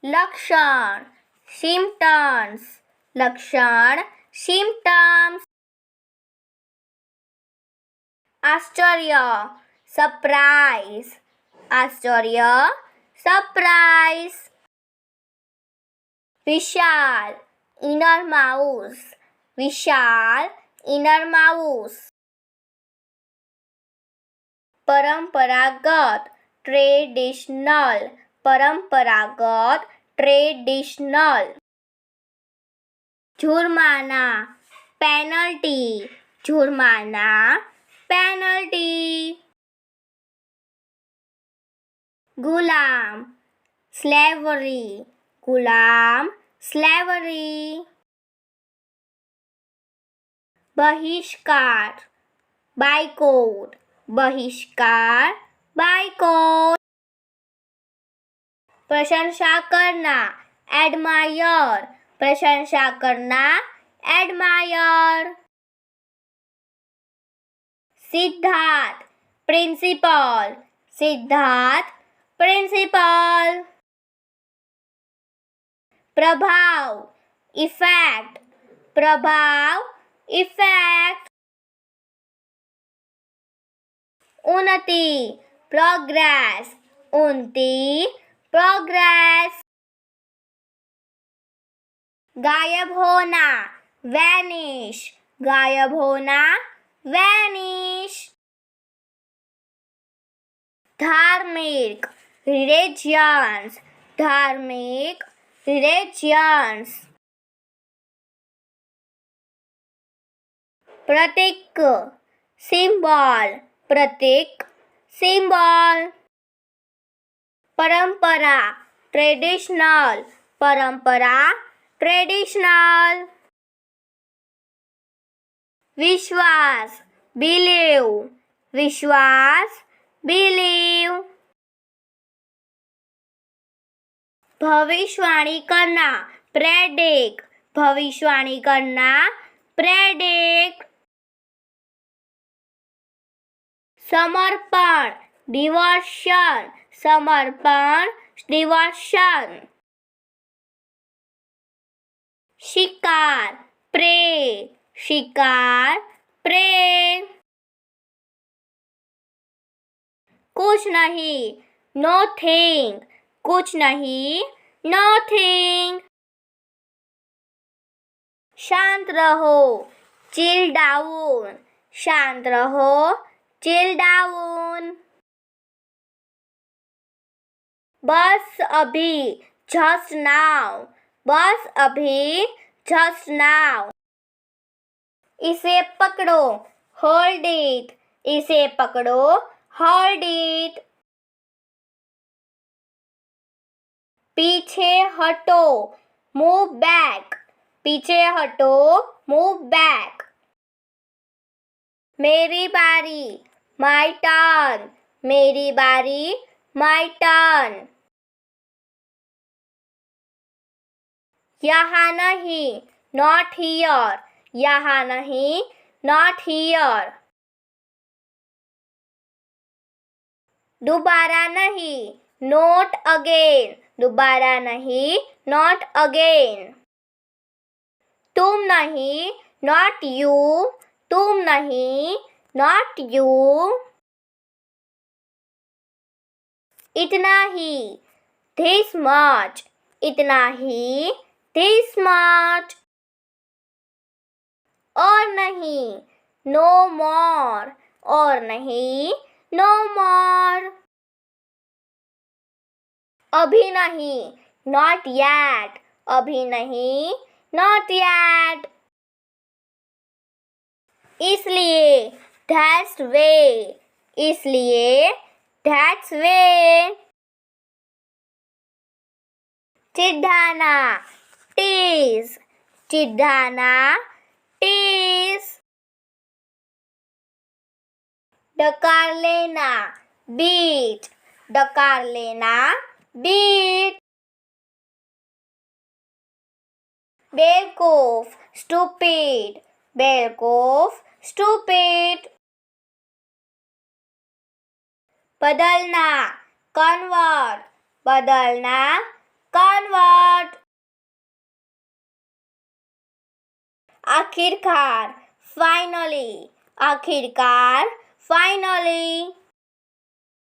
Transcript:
लक्षण symptoms लक्षण symptoms आश्चर्य surprise आश्चर्य surprise विशाल inner mouse विशाल inner mouse परंपरागत traditional परंपरागत traditional जुर्माना पेनल्टी जुर्माना पेनल्टी गुलाम slavery गुलाम slavery बहिष्कार बाइकआउट बहिष्कार बाइकआउट प्रशंसा करना एडमायर प्रशंसा करना एडमायर सिद्धार्थ प्रिंसिपल सिद्धार्थ प्रिंसिपल प्रभाव इफेक्ट प्रभाव इफेक्ट उन्नति प्रोग्रेस उन्नति प्रोग्रेस गायब होना वैनिश गायब होना वैनिश धार्मिक रिलीजियंस धार्मिक रिलीजियंस प्रतीक सिंबल प्रतीक सिंबल परंपरा ट्रेडिशनल परंपरा ट्रेडिशनल विश्वास बिलीव विश्वास बिलीव भविष्यवाणी करना प्रेडिक्ट भविष्यवाणी करना प्रेडिक्ट समर्पण डिवोशन समर्पण डिवोशन शिकार प्रे शिकार प्रे कुछ नहीं नोथिंग कुछ नहीं नोथिंग शांत रहो चिल डाउन शांत रहो चिल डाउन बस अभी जस्ट नाउ बस अभी जस्ट नाउ इसे पकड़ो होल्ड इट इसे पकड़ो होल्ड इट पीछे हटो मूव बैक पीछे हटो मूव बैक मेरी बारी माय टर्न मेरी बारी माय टर्न यहाँ नहीं नॉट हियर यहाँ नहीं नॉट हियर दोबारा नहीं नॉट अगेन दोबारा नहीं नॉट अगेन तुम नहीं नॉट यू तुम नहीं नॉट यू इतना ही this much इतना ही this much और नहीं no more और नहीं no more अभी नहीं not yet अभी नहीं not yet इसलिए that's way इसलिए that's way चिढ़ाना tease चिढ़ाना tease डकार लेना beat डकार लेना beat बेवकूफ stupid बेवकूफ stupid बदलना convert बदलना convert. आखिरकार, finally. आखिरकार, finally.